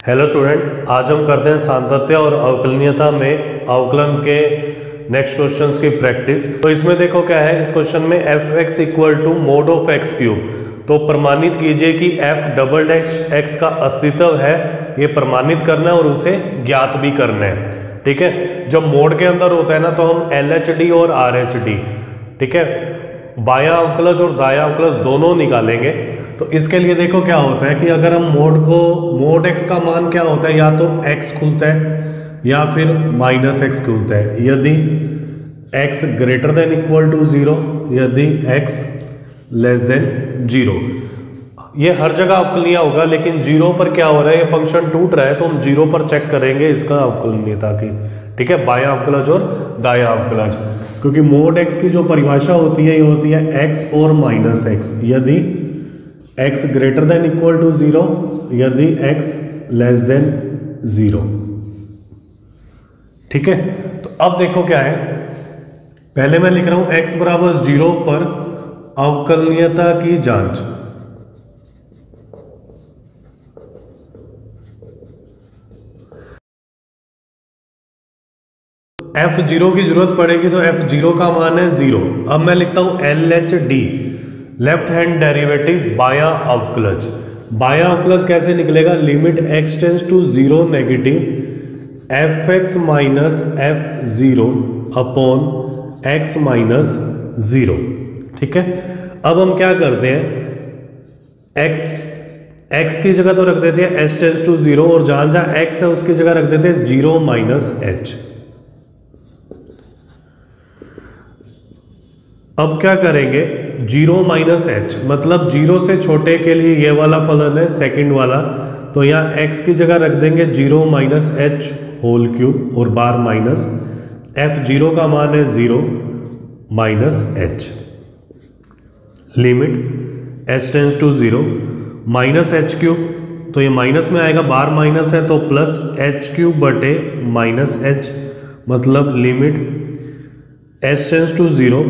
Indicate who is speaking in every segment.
Speaker 1: Hello student, आज हम करते हैं सातत्य और अवकलनीयता में अवकलन के नेक्स्ट क्वेश्चंस की प्रैक्टिस। तो इसमें देखो क्या है, इस क्वेश्चन में f x equal to mod of x cube. तो प्रमाणित कीजिए कि एफ डबल डैश एक्स का अस्तित्व है, ये प्रमाणित करना है और उसे ज्ञात भी करना है। ठीक है, जब मोड के अंदर होता है ना तो हम एल एच डी और आर एच डी, ठीक है, बायां अवकलज और दायां अवकलज दोनों निकालेंगे। तो इसके लिए देखो क्या होता है कि अगर हम मोड एक्स का मान क्या होता है, या तो एक्स खुलता है या फिर माइनस एक्स खुलता है। यदि x greater than equal to 0, यदि एक्स लेस देन 0, ये हर जगह अवकलनीय होगा। लेकिन 0 पर क्या हो रहा है, ये फंक्शन टूट रहा है तो हम 0 पर चेक करेंगे इसका अवकलनीयता की। ठीक है, बायां अवकलज और दायां अवकलज, क्योंकि मोड एक्स की जो परिभाषा होती है ये होती है एक्स और माइनस एक्स। यदि x greater than equal to 0, यदि x लेस देन 0। ठीक है, तो अब देखो क्या है, पहले मैं लिख रहा हूं x बराबर 0 पर अवकलनीयता की जांच। f0 की जरूरत पड़ेगी तो f0 का मान है 0। अब मैं लिखता हूं L H D, left hand derivative बायां अवकलज। बायां अवकलज कैसे निकलेगा, limit x tends to 0 negative f x minus f 0 upon x minus 0। ठीक है, अब हम क्या करते हैं, x की जगह तो रख देते हैं h टेंस टू 0, और जहां जहां x है उसकी जगह रख देते हैं 0 माइनस h। अब क्या करेंगे, 0 माइनस एच, मतलब 0 से छोटे के लिए ये वाला फलन है सेकंड वाला, तो यहाँ x की जगह रख देंगे 0 माइनस एच होल क्यूब और बार माइनस f0 का मान है 0 minus h. Limit h tends to 0 minus h cube, तो ये माइनस में आएगा, बार माइनस है तो प्लस एच क्यूब बटे माइनस एच, मतलब limit h tends to 0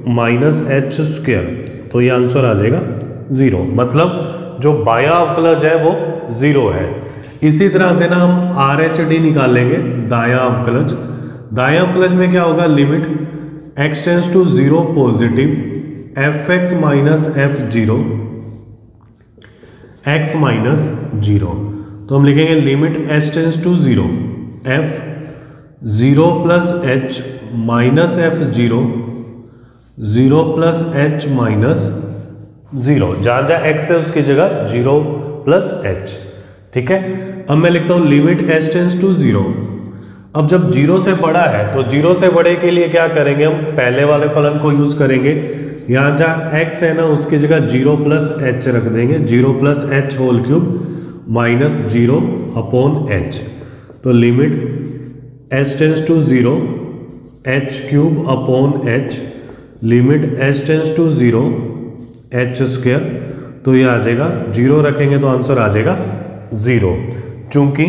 Speaker 1: minus h square, तो ये आंसर आ जाएगा 0, मतलब जो बायां अवकलज है वो 0 है। इसी तरह से ना हम आर एच डी निकालेंगे दायां अवकलज। दायां अवकलज में क्या होगा, limit x tends to 0 positive f x minus f 0 x minus 0, तो हम लिखेंगे limit h tends to 0 f 0 plus h minus f 0 plus h minus 0, जहां जहां एक्स है उसकी जगह 0 प्लस एच। ठीक है, अब मैं लिखता हूं लिमिट h टेंस टू 0। अब जब 0 से बड़ा है तो 0 से बड़े के लिए क्या करेंगे, हम पहले वाले फलन को यूज करेंगे। यहां जहां x है ना उसकी जगह 0 प्लस एच रख देंगे, 0 plus H whole cube minus 0 upon H, तो limit h tends to 0 H cube upon H, limit h tends to 0 H square, तो ये आ जाएगा 0 रखेंगे तो आंसर आ जाएगा 0। चूंकि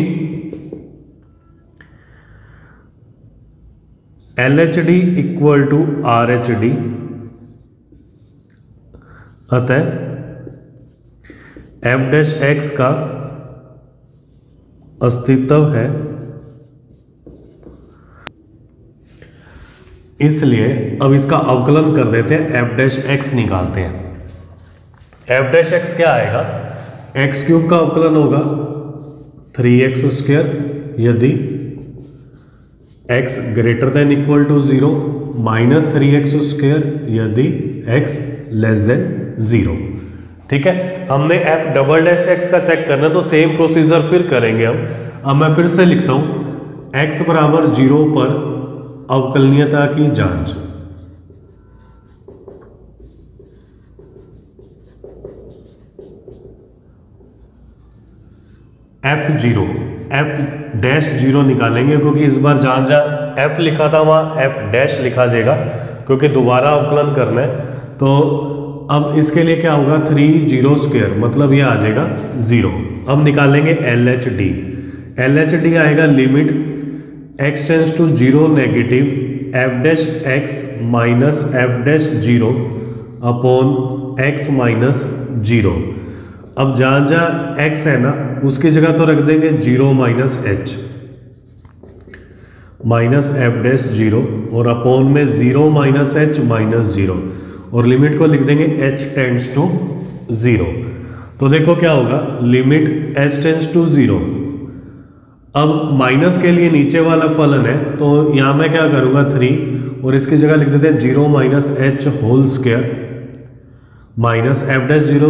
Speaker 1: L H D equal to R H D, अतः एफ डैश एक्स का अस्तित्व है, इसलिए अब इसका अवकलन कर देते हैं, एफ डैश एक्स निकालते हैं। एफ डैश एक्स क्या आएगा, एक्स क्यूब का अवकलन होगा 3x स्क्वायर, यदि x greater than equal to 0 minus 3x square, यदि x लेस देन 0। ठीक है, हमने एफ डबल डैश एक्स का चेक करना है तो सेम प्रोसीजर फिर करेंगे हम। अब मैं फिर से लिखता हूं x बराबर 0 पर अवकलनीयता की जांच। f0 f डैश 0 निकालेंगे, क्योंकि इस बार जहां जहां f लिखा था वहां f डैश लिखा जाएगा, क्योंकि दोबारा अवकलन करना है। तो अब इसके लिए क्या होगा, 3 0 स्क्वायर, मतलब ये आ जाएगा 0। अब निकालेंगे L H D. L H D आएगा limit x tends to 0 negative F dash X minus F dash 0 upon x minus 0। अब जहां जहां x है ना उसकी जगह तो रख देंगे 0 minus H minus F dash 0 और अपॉन में 0 माइनस एच माइनस 0 और लिमिट को लिख देंगे h टेंड्स टू 0। तो देखो क्या होगा, लिमिट h टेंड्स टू 0। अब माइनस के लिए नीचे वाला फलन है तो यहां मैं क्या करूंगा 3 और इसकी जगह लिख देते हैं 0 minus h whole square minus F dash 0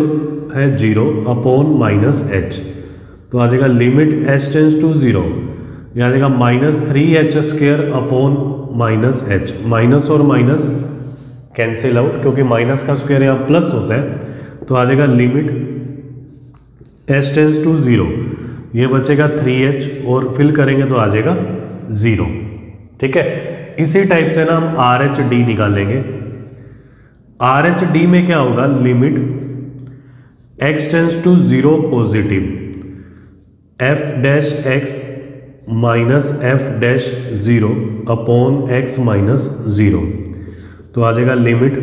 Speaker 1: है 0 अपॉन माइनस एच। तो आ जाएगा लिमिट h टेंड्स टू 0, यह आ जाएगा minus 3h square upon minus H. Minus और माइनस कैंसिल आउट क्योंकि माइनस का स्क्वायर यहाँ प्लस होता है। तो आ जाएगा लिमिट h टेंड्स टू 0, ये बचेगा 3h और फिल करेंगे तो आ जाएगा 0। ठीक है, इसी टाइप से ना हम RHD निकालेंगे। RHD में क्या होगा, limit x tends to 0 positive f dash x minus F dash 0 upon x minus 0। तो आ जाएगा limit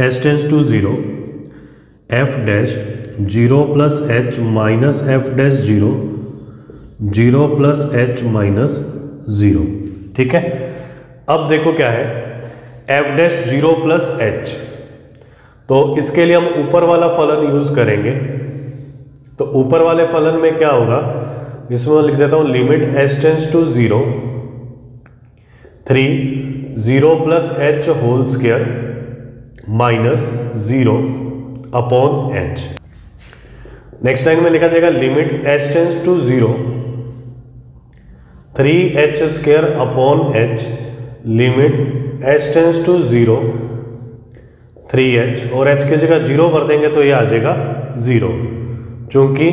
Speaker 1: h tends to 0 f dash 0 plus h minus F dash 0 0 plus h minus 0। ठीक है, अब देखो क्या है f डैश 0 प्लस एच, तो इसके लिए हम ऊपर वाला फलन यूज करेंगे। तो ऊपर वाले फलन में क्या होगा, इसमें लिख देता हूं limit h tends to 0 3 0 plus H whole square minus 0 upon h। Next line में लिखा जाएगा limit h tends to 0 3h square upon h limit h tends to 0 3h और h की जगह 0 कर देंगे तो ये आ जाएगा 0, चूंकि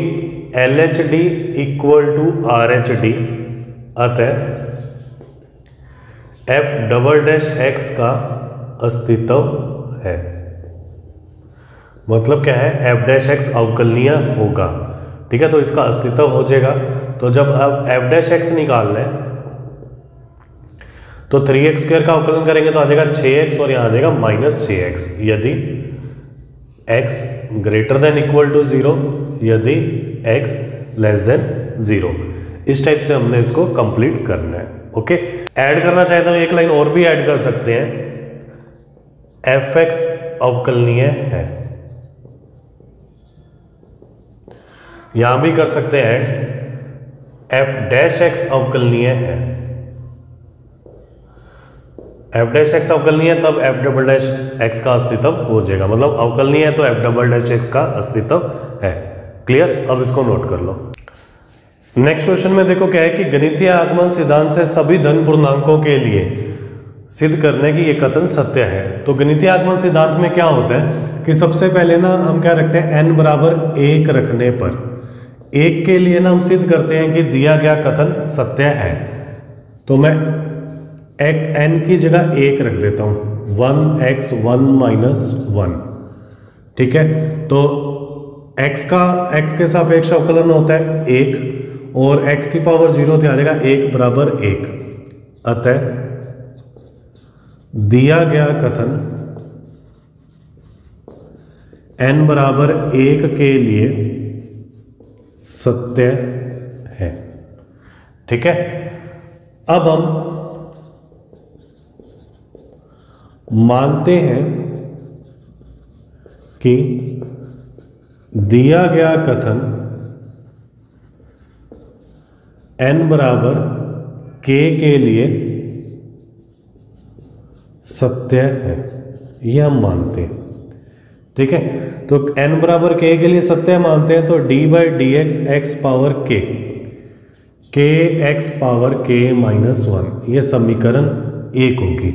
Speaker 1: LHD इक्वल टू RHD, अतः f डबल डैश x का अस्तित्व है। मतलब क्या है, f डैश x अवकलनीय होगा। ठीक है, तो इसका अस्तित्व हो जाएगा। तो जब अब f डैश x निकालना है तो 3x स्क्वायर का अवकलन करेंगे तो आ जाएगा 6x और यहाँ आ जाएगा माइनस 6x यदि x greater than equal to 0, यदि x लेस देन 0। इस टाइप से हमने इसको कंप्लीट करना है। ओके, ऐड करना चाहता हूं एक लाइन और भी ऐड कर सकते हैं, fx अवकलनीय है, यहां भी कर सकते हैं ऐड f डैश x अवकलनीय है। f डैश x अवकलनीय है तब f डबल डैश x का अस्तित्व हो जाएगा, मतलब अवकलनीय है तो f डबल डैश x का अस्तित्व है। क्लियर, अब इसको नोट कर लो। नेक्स्ट क्वेश्चन में देखो क्या है कि गणितीय आगमन सिद्धांत से सभी धन पूर्णांकों के लिए सिद्ध करने की ये कथन सत्य है। तो गणितीय आगमन सिद्धांत में क्या होता है कि सबसे पहले ना हम क्या रखते हैं, n बराबर 1 रखने पर 1 के लिए ना हम सिद्ध करते हैं कि दिया गया कथन सत्य है। तो मैं n की जगह 1 रख देता हूं, 1x 1 माइनस 1। ठीक है, तो x के सापेक्ष अवकलन होता है 1 और x की पावर 0 तो आ जाएगा 1 बराबर 1। अतः दिया गया कथन n बराबर 1 के लिए सत्य है। ठीक है, अब हम मानते हैं कि दिया गया कथन n बराबर k के लिए सत्य है, यह हम मानते हैं। ठीक है, तो n बराबर k के लिए सत्य मानते हैं तो d by D x x power k x power k minus 1, यह समीकरण 1 होगी।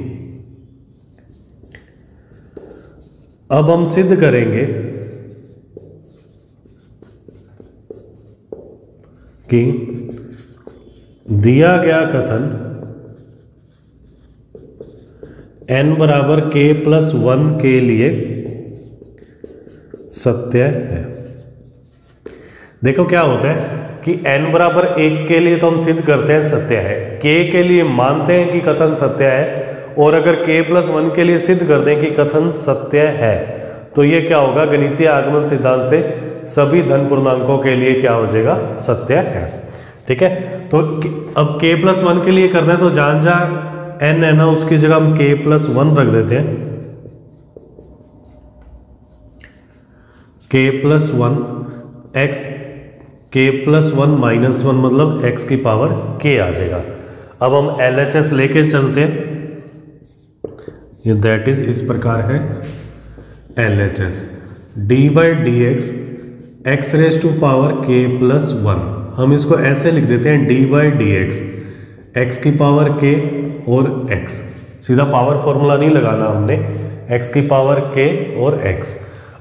Speaker 1: अब हम सिद्ध करेंगे कि दिया गया कथन n बराबर k प्लस 1 के लिए सत्य है। देखो क्या होता है कि n बराबर 1 के लिए तो हम सिद्ध करते हैं सत्य है, k के लिए मानते हैं कि कथन सत्य है, और अगर k प्लस 1 के लिए सिद्ध कर दें कि कथन सत्य है तो ये क्या होगा, गणितीय आगमन सिद्धांत से सभी धन पूर्णांकों के लिए क्या हो जाएगा, सत्य है। ठीक है, तो अब k+1 के लिए करना है, तो जहां जहां n है ना उसकी जगह हम k+1 रख देते हैं। k+1 x, k+1 -1 मतलब x की पावर k आ जाएगा। अब हम LHS लेके चलते हैं, ये दैट इज इस प्रकार है LHS d/dx x⁻k+1। हम इसको ऐसे लिख देते हैं d/dx x की पावर k और x, सीधा पावर फॉर्मूला नहीं लगाना हमने, x की पावर k और x।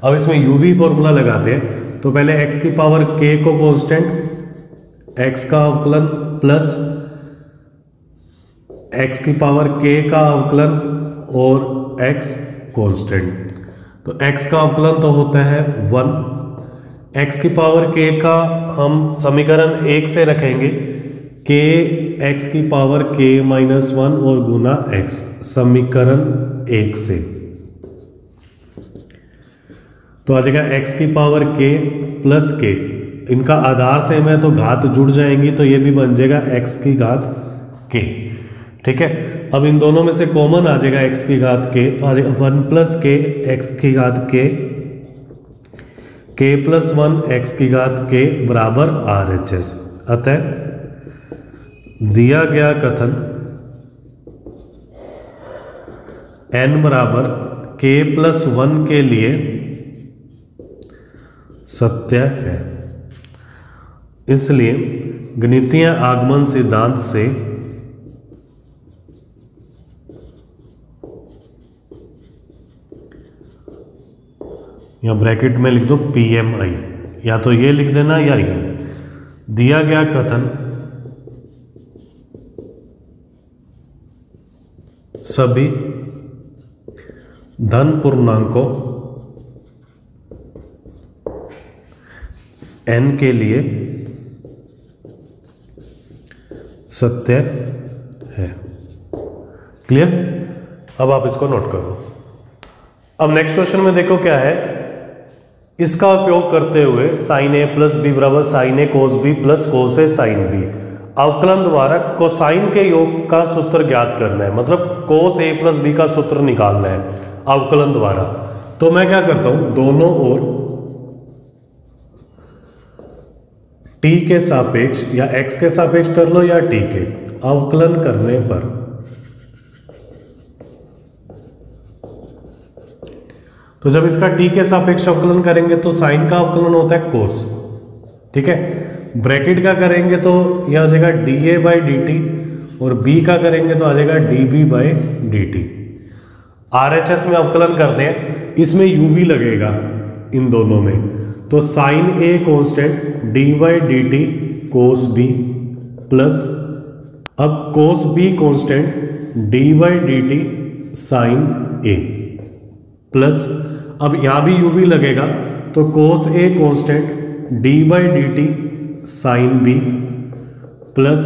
Speaker 1: अब इसमें uv फॉर्मूला लगाते हैं, तो पहले x की पावर k को कांस्टेंट, x का अवकलन प्लस x की पावर k का अवकलन और x कांस्टेंट। तो x का अवकलन तो होता है 1, x की पावर k का हम समीकरण 1 से रखेंगे, k x की पावर k-1 और गुना x, समीकरण 1 से। तो आ जाएगा x की पावर k प्लस k, इनका आधार से में तो घात जुड़ जाएंगी, तो ये भी बन जाएगा x की घात k। ठीक है, अब इन दोनों में से कॉमन आ जाएगा x की घात k, तो आ जाएगा 1 + k x की घात k, k+1 x की घात k बराबर RHS। अतः दिया गया कथन n बराबर k+1 के लिए सत्य है। इसलिए गणितीय आगमन सिद्धांत से या ब्रैकेट में लिख दो PMI, या तो ये लिख देना या ये, दिया गया कथन सभी धन पूर्णांकों n के लिए सत्य है। क्लियर? अब आप इसको नोट करो। अब नेक्स्ट क्वेश्चन में देखो क्या है, इसका उपयोग करते हुए sin a + b बराबर sin a cos b plus cos a sin b अवकलन द्वारा कोसाइन के योग का सूत्र ज्ञात करना है, मतलब cos a + b का सूत्र निकालना है अवकलन द्वारा। तो मैं क्या करता हूं, दोनों ओर t के सापेक्ष या x के सापेक्ष कर लो या t के, अवकलन करने पर तो जब इसका t के सापेक्ष अवकलन करेंगे तो साइन का अवकलन होता है कोस। ठीक है, ब्रैकेट का करेंगे तो यह आ जाएगा dA/dt और b का करेंगे तो आ जाएगा dB/dt। RHS में अवकलन करते हैं, इसमें uv लगेगा इन दोनों में, तो sin a constant d/dt cos b plus अब cos b constant d/dt sin a plus अब यहां भी uv लगेगा, तो cos a constant d/dt sin b plus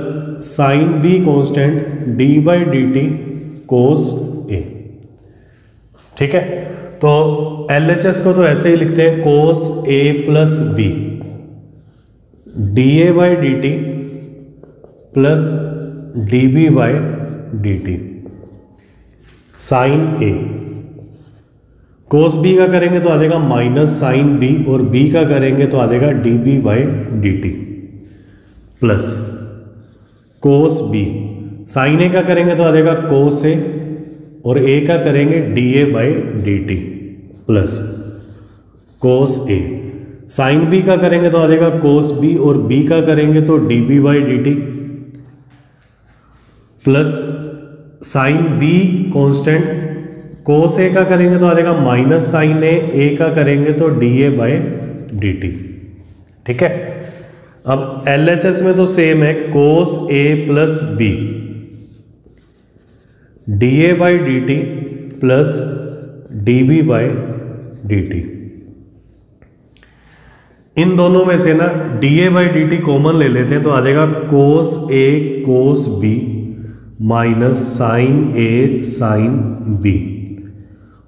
Speaker 1: sin b constant d/dt cos a। ठीक है, तो LHS को तो ऐसे ही लिखते हैं cos a + b dA/dt plus dB/dt sin a। cos b का करेंगे तो आ जाएगा माइनस sin b और b का करेंगे तो आ जाएगा dB/dt plus cos b। sin a का करेंगे तो आ जाएगा cos a और a का करेंगे dA/dt plus cos a। sin b का करेंगे तो आ जाएगा cos b और b का करेंगे तो dB/dt plus sin b constant cos a का करेंगे तो आ जाएगा माइनस sin a का करेंगे तो dA/dt। ठीक है, अब LHS में तो सेम है, cos a + b dA/dt plus dB/dt। इन दोनों में से ना dA/dt कॉमन ले लेते हैं, तो आ जाएगा cos a cos b minus sin a sin b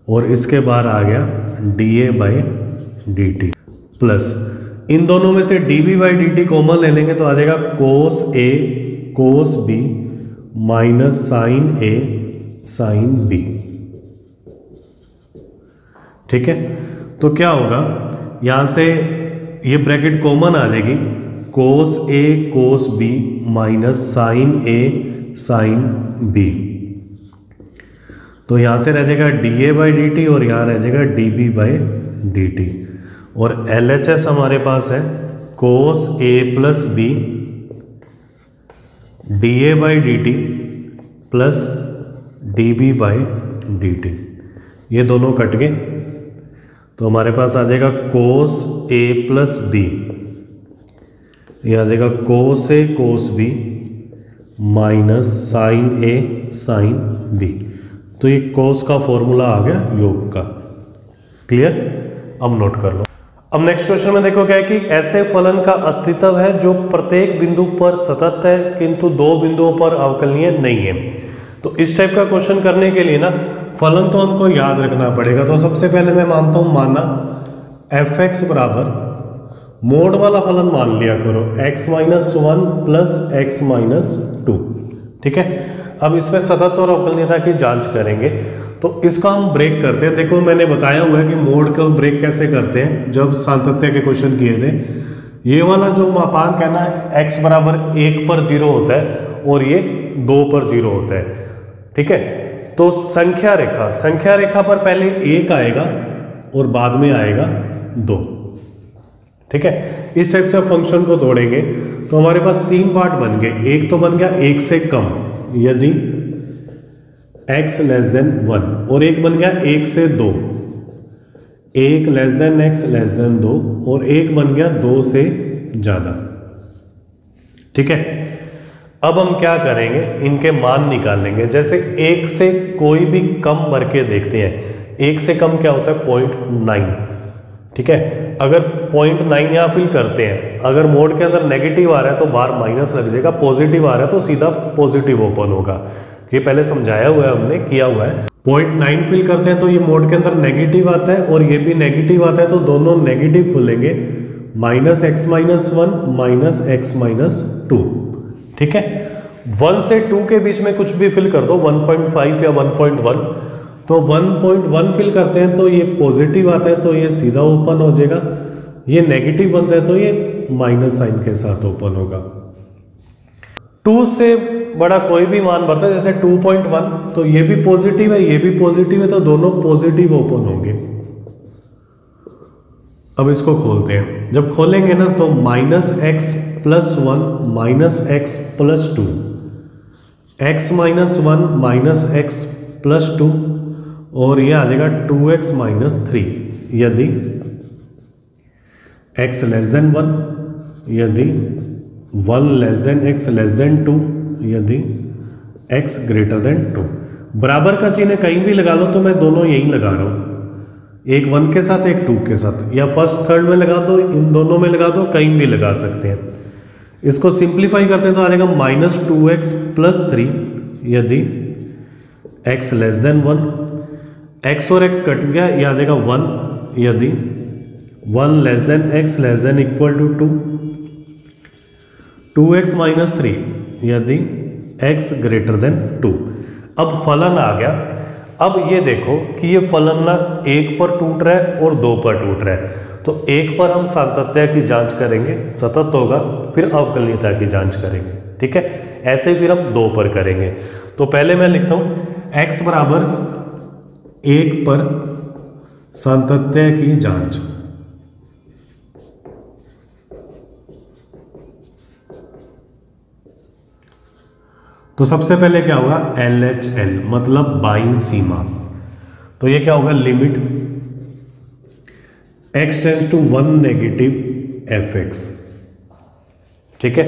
Speaker 1: और इसके बाहर आ गया dA/dt प्लस इन दोनों में से dB/dt कॉमन ले लेंगे तो आ जाएगा cos A cos B minus sin A sin B। ठीक है, तो क्या होगा, यहां से ये ब्रैकेट कॉमन आ जाएगी, cos A cos B minus sin A sin B। तो यहां से रह जाएगा dA/dt और यहां रह जाएगा dB/dt और LHS हमारे पास है cos A plus B dA/dt plus dB/dt। ये दोनों कट गए तो हमारे पास आ जाएगा cos A प्लस B, ये आ जाएगा cos A cos B minus sin A sin B। तो ये cos का फॉर्मूला आ गया योग का। क्लियर, अब नोट कर लो। अब नेक्स्ट क्वेश्चन में देखो क्या है कि ऐसे फलन का अस्तित्व है जो प्रत्येक बिंदु पर सतत है किंतु दो बिंदुओं पर अवकलनीय नहीं है। तो इस टाइप का क्वेश्चन करने के लिए ना फलन तो हमको याद रखना पड़ेगा। तो सबसे पहले मैं मानता हूं, माना f(x) बराबर मोड वाला फलन मान लिया करो x-1 प्लस x-2। ठीक है, अब इसमें सतत और अवकलनीयता की जांच करेंगे। तो इसका हम ब्रेक करते हैं। देखो मैंने बताया हुआ है कि मोड को ब्रेक कैसे करते हैं, जब सातत्य के क्वेश्चन किए थे। ये वाला जो मापांक है ना, x बराबर 1 पर 0 होता है और ये 2 पर 0 होता है। ठीक है, तो संख्या रेखा पर पहले 1 आएगा और बाद में आएगा 2। ठीक है, इस टाइप से फंक्शन को तोड़ेंगे तो हमारे पास 3 पार्ट बन गए। एक तो बन गया 1 से कम यदि x लेस देन 1, और एक बन गया 1 से 2, 1 less than x less then 2, और एक बन गया 2 से ज्यादा। ठीक है, अब हम क्या करेंगे, इनके मान निकाल लेंगे। जैसे 1 से कोई भी कम भर के देखते हैं। 1 से कम क्या होता है 0.9। ठीक है, अगर 0.9 यहाँ फिल करते हैं, अगर मोड के अंदर नेगेटिव आ रहा है तो बाहर माइनस लग जाएगा, पॉजिटिव आ रहा है तो सीधा पॉजिटिव ओपन होगा। ये पहले समझाया हुआ है, हमने किया हुआ है। 0.9 फिल करते हैं तो ये मोड के अंदर नेगेटिव आता है और ये भी नेगेटिव आता है, तो दोनों नेगेटिव खुलेंगे, -x-1 माइनस x-2। ठीक है, 1 से 2 के बीच में कुछ भी फिल कर दो, 1.5 या 1.1। तो 1.1 फिल करते हैं तो ये पॉजिटिव आता है तो ये सीधा ओपन हो जाएगा, ये नेगेटिव बनता है तो ये माइनस साइन के साथ ओपन होगा। 2 से बड़ा कोई भी मान बढ़ता है, जैसे 2.1, तो ये भी पॉजिटिव है ये भी पॉजिटिव है, तो दोनों पॉजिटिव ओपन होंगे। अब इसको खोलते हैं। जब खोलेंगे ना तो -x+1 minus x+2, x-1 minus x+2, और ये आ जाएगा 2x-3 यदि x लेस देन 1, यदि 1 less than x less then 2, यदि x ग्रेटर देन 2। बराबर का चिन्ह कहीं भी लगा लो, तो मैं दोनों यही लगा रहा हूं, एक 1 के साथ एक 2 के साथ, या फर्स्ट थर्ड में लगा दो, इन दोनों में लगा दो, कहीं भी लगा सकते हैं। इसको सिंप्लीफाई करते हैं तो आ जाएगा -2x+3 यदि x लेस देन 1, x और x कट गया, यह आ जाएगा 1 यदि 1 less than x less than equal to 2, 2x-3 यदि x ग्रेटर देन 2। अब फलन आ गया। अब ये देखो कि ये फलन ना 1 पर टूट रहा है और 2 पर टूट रहा है। तो 1 पर हम सातत्य की जांच करेंगे, सतत होगा, फिर अवकलनीयता की जांच करेंगे। ठीक है, ऐसे ही फिर हम 2 पर करेंगे। तो पहले मैं लिखता हूं x बराबर 1 पर सातत्य की जांच। तो सबसे पहले क्या होगा, LHL मतलब बाईं सीमा। तो ये क्या होगा, limit x tends to 1 negative fx। ठीक है,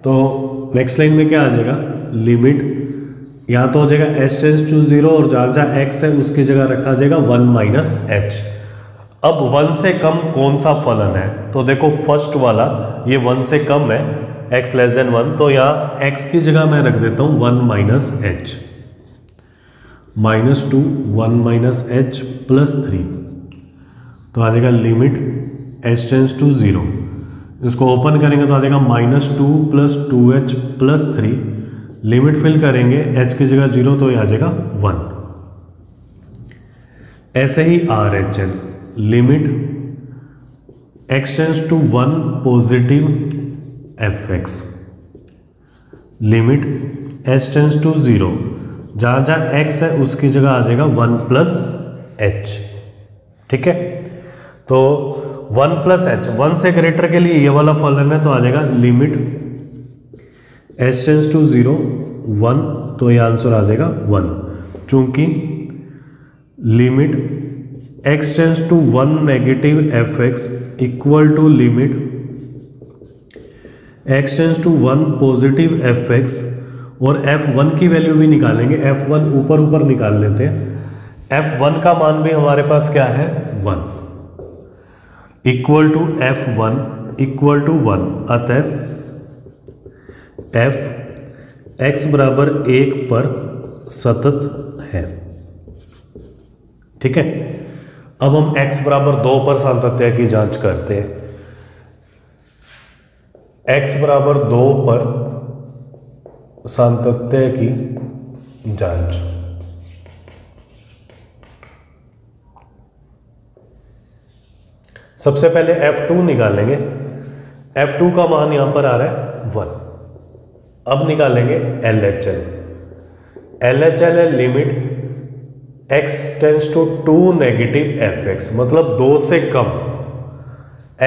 Speaker 1: तो नेक्स्ट लाइन में क्या आ जाएगा, लिमिट यहां तो हो जाएगा h टेंड्स टू 0 और जहां जहां x है उसकी जगह रखा जाएगा 1 - h। अब 1 से कम कौन सा फलन है, तो देखो फर्स्ट वाला ये 1 से कम है, x लेस देन 1, तो यहाँ x की जगह मैं रख देता हूँ 1 - h। -2 1 माइनस एच प्लस 3, तो आ जाएगा लिमिट h टेंस टू 0। इसको ओपन करेंगे तो आ जाएगा -2 plus 2h plus 3, limit fill करेंगे h की जगह 0 तो ये आ जाएगा 1। ऐसे ही RHL limit x tends to 1 positive fx, limit h tends to 0, जहाँ जहाँ x है उसकी जगह आ जाएगा 1 प्लस h। ठीक है, तो 1 प्लस एच 1 से ग्रेटर के लिए ये वाला फलन है, तो आ जाएगा लिमिट h टेंस टू 0 1, तो ये आंसर आ जाएगा 1। चूंकि limit x tends to 1 negative fx equal to limit x tends to 1 positive fx, और f1 की वैल्यू भी निकालेंगे, f1 ऊपर ऊपर निकाल लेते हैं। f1 का मान भी हमारे पास क्या है 1, equal to f1 equal to 1, अतः f x बराबर 1 पर सतत है। ठीक है, अब हम x बराबर 2 पर सातत्य की जांच करते हैं। x बराबर 2 पर सातत्य की जांच, सबसे पहले f2 निकालेंगे। f2 का मान यहां पर आ रहा है 1। अब निकालेंगे LHL। LHL है limit x tends to 2 negative fx, मतलब 2 से कम,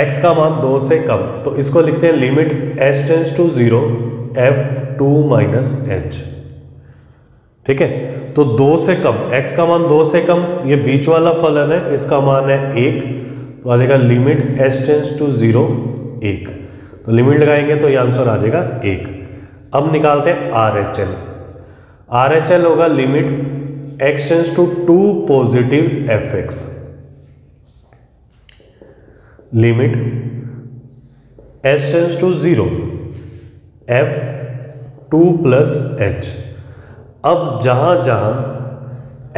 Speaker 1: x का मान 2 से कम, तो इसको लिखते हैं limit h tends to 0 f2 minus h। ठीक है, तो 2 से कम, x का मान 2 से कम, ये बीच वाला फलन है, इसका मान है 1, तो आ जाएगा लिमिट h टेंस टू 0 1, तो लिमिट लगाएंगे तो ये आंसर आ जाएगा 1। अब निकालते हैं RHL। RHL होगा limit x tends to 2 positive fx, limit h tends to 0 f2 plus h। अब जहां जहां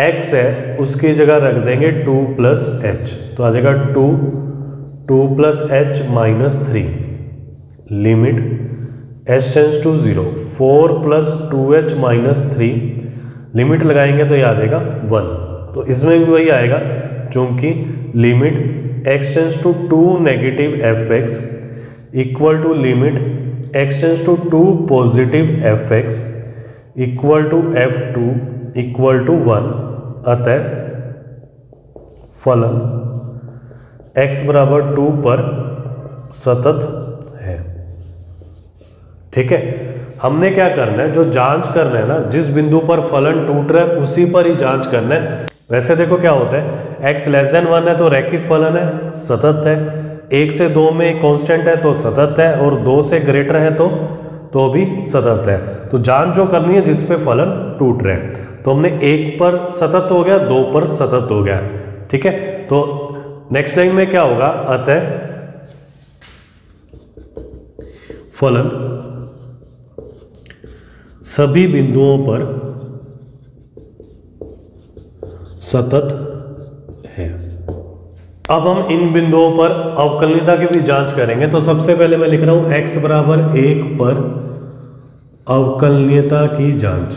Speaker 1: x है उसकी जगह रख देंगे 2 प्लस h, तो आ जाएगा 2 plus h minus 3, limit h tends to 0 4 plus 2h minus 3, limit लगाएंगे तो ये आ जाएगा 1। तो इसमें भी वही आएगा, क्योंकि limit x tends to 2 negative fx equal to limit x tends to 2 positive fx equal to f2 equal to 1, अतः फलन x बराबर 2 पर सतत है। ठीक है, हमने क्या करना है, जो जांच करना है ना, जिस बिंदु पर फलन टूट रहा है उसी पर ही जांच करना है। वैसे देखो क्या होता है, x लेस देन 1 है तो रैखिक फलन है, सतत है, 1 से 2 में कांस्टेंट है तो सतत है, और 2 से ग्रेटर है तो भी सतत है। तो जांच जो करनी है जिस पे फलन टूट रहे हैं, तो हमने 1 पर सतत हो गया, 2 पर सतत हो गया। ठीक है, तो नेक्स्ट लाइन में क्या होगा, अतः फलन सभी बिंदुओं पर सतत है। अब हम इन बिंदुओं पर अवकलनीयता की भी जांच करेंगे। तो सबसे पहले मैं लिख रहा हूं x बराबर 1 पर अवकलनीयता की जांच।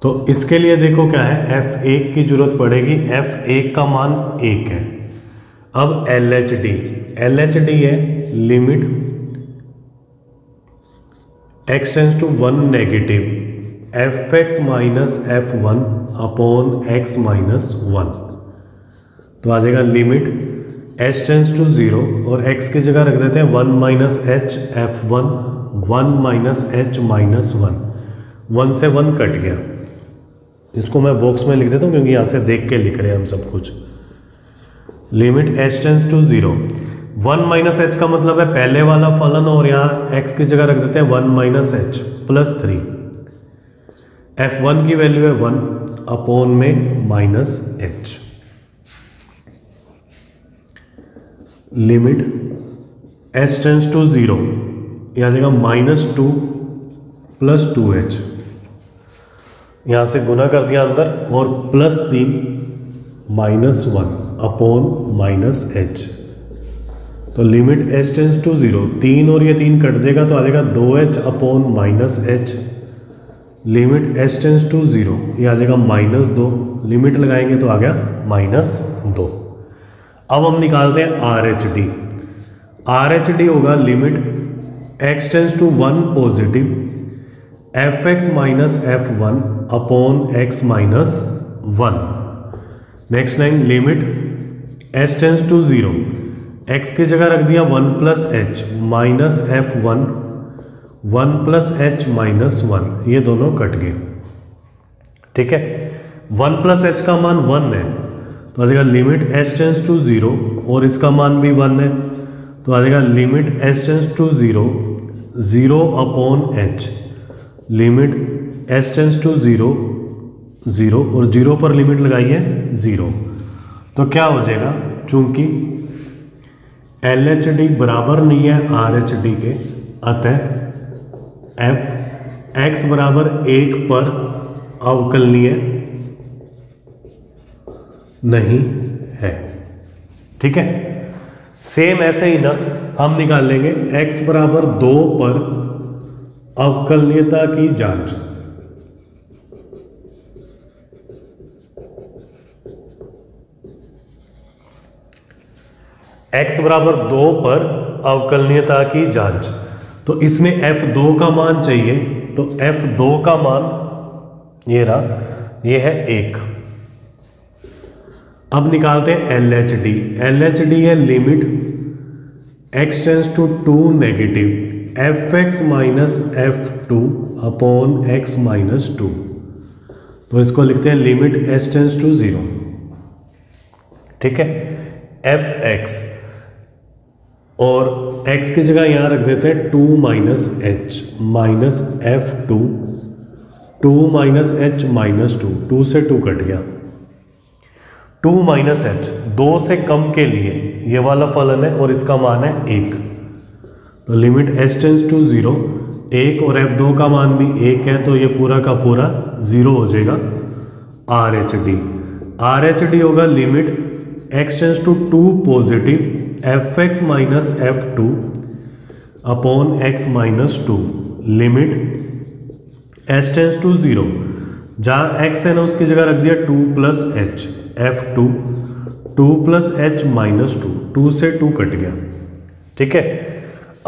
Speaker 1: तो इसके लिए देखो क्या है, f1 की जरूरत पड़ेगी, f1 का मान 1 है। अब LHD है limit x tends to 1 negative fx minus f1 upon x minus 1, तो आ जाएगा लिमिट h टेंस टू 0 और x की जगह रख देते हैं 1 minus h f1 1 minus h minus 1, 1 से 1 कट गया। इसको मैं बॉक्स में लिख देता हूँ क्योंकि यहाँ से देख के लिख रहे हैं हम सब कुछ। Limit h tends to 0, 1 minus h का मतलब है पहले वाला फलन, और यहाँ x की जगह रख देते हैं 1 माइनस h प्लस 3, f1 की वैल्यू है 1 अपॉन में minus h। Limit h tends to 0, यह आ जाएगा -2 +2h, यहाँ से गुना कर दिया अंदर, और +3 -1 अपॉन -h। तो लिमिट h टेंस टू 0, 3 और ये 3 कट देगा तो आ जाएगा 2h upon -h। Limit h tends to 0, ये आ जाएगा -2, लिमिट लगाएंगे तो आ गया -2। अब हम निकालते हैं RHD। RHD होगा limit x tends to 1 positive fx minus f1 upon x minus 1। Next line limit h tends to 0, x की जगह रख दिया 1 + h minus f1 1 + h minus 1, ये दोनों कट गए। ठीक है, 1 + h का मान 1 है तो आ जाएगा लिमिट h टेंस टू 0, और इसका मान भी 1 है तो आ जाएगा limit h tends to 0 0 upon h। Limit h tends to 0 0, और 0 पर लिमिट लगाइए 0, तो क्या हो जाएगा, चूंकि LHD बराबर नहीं है RHD के, अतः f x बराबर 1 पर अवकलनीय नहीं है। ठीक है, सेम ऐसे ही ना हम निकाल लेंगे x बराबर 2 पर अवकलनीयता की जांच। x बराबर 2 पर अवकलनीयता की जांच, तो इसमें f2 का मान चाहिए, तो f2 का मान ये रहा, ये है 1। अब निकालते हैं LHD। LHD है limit x tends to 2 negative fx minus f2 upon x minus 2, तो इसको लिखते हैं लिमिट h टेंस टू 0। ठीक है, fx, और x की जगह यहाँ रख देते हैं 2 - h minus f2 2 - h minus 2, 2 से 2 कट गया, 2 - h 2 से कम के लिए ये वाला फलन है और इसका मान है 1, तो लिमिट h टेंस टू 0 1, और f2 का मान भी 1 है तो ये पूरा का पूरा 0 हो जाएगा। RHD, RHD होगा limit x tends to 2 positive fx minus f2 upon x minus 2। Limit h tends to 0, जहाँ x है ना उसकी जगह रख दिया 2 + h f2 2 + h माइनस 2, 2 से 2 कट गया। ठीक है,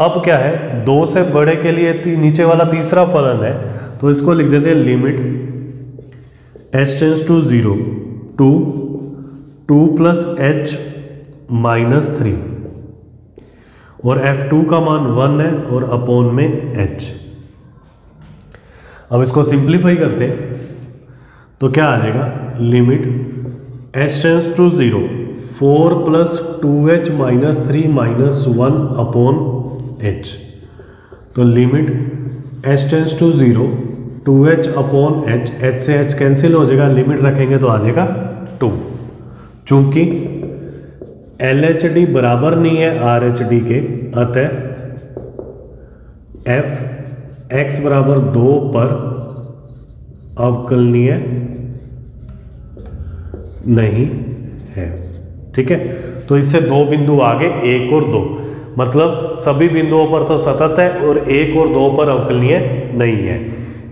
Speaker 1: अब क्या है, 2 से बड़े के लिए नीचे वाला तीसरा फलन है तो इसको लिख देते हैं limit h tends to 0 2 + h minus 3, और f2 का मान 1 है और अपॉन में h। अब इसको सिंप्लीफाई करते हैं तो क्या आ जाएगा, limit h tends to 0 4 + 2h minus 3 minus 1 upon h, तो limit h tends to 0 2h upon h, h से h कैंसिल हो जाएगा, लिमिट रखेंगे तो आ जाएगा 2। चूंकि LHD बराबर नहीं है RHD के, अतः f x बराबर 2 पर अवकलनीय नहीं है। ठीक है, तो इससे 2 बिंदु आगे 1 और 2, मतलब सभी बिंदुओं पर तो सतत है और 1 और 2 पर अवकलनीय नहीं है।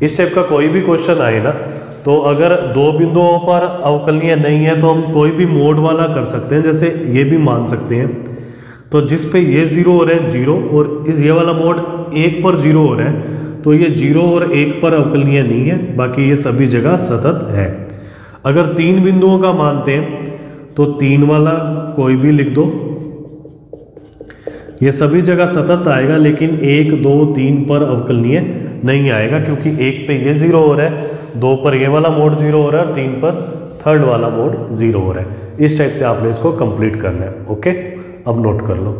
Speaker 1: इस टाइप का कोई भी क्वेश्चन आए ना, तो अगर 2 बिंदुओं पर अवकलनीय नहीं है तो हम कोई भी मोड वाला कर सकते हैं, जैसे ये भी मान सकते हैं, तो जिस पे ये 0 हो रहा है 0, और ये वाला मोड 1 पर 0 हो रहा है, तो ये 0 और 1 पर अवकलनीय नहीं है, बाकी ये सभी जगह सतत है। अगर 3 बिंदुओं का मानते हैं तो 3 वाला कोई भी लिख दो, ये सभी जगह सतत आएगा, लेकिन 1 2 3 पर अवकलनीय नहीं आएगा, क्योंकि 1 पे ये 0 हो रहा है, 2 पर ये वाला मोड 0 हो रहा है, और 3 पर थर्ड वाला मोड 0 हो रहा है। इस टाइप से आपने इसको कंप्लीट करना है। ओके, अब नोट कर लो।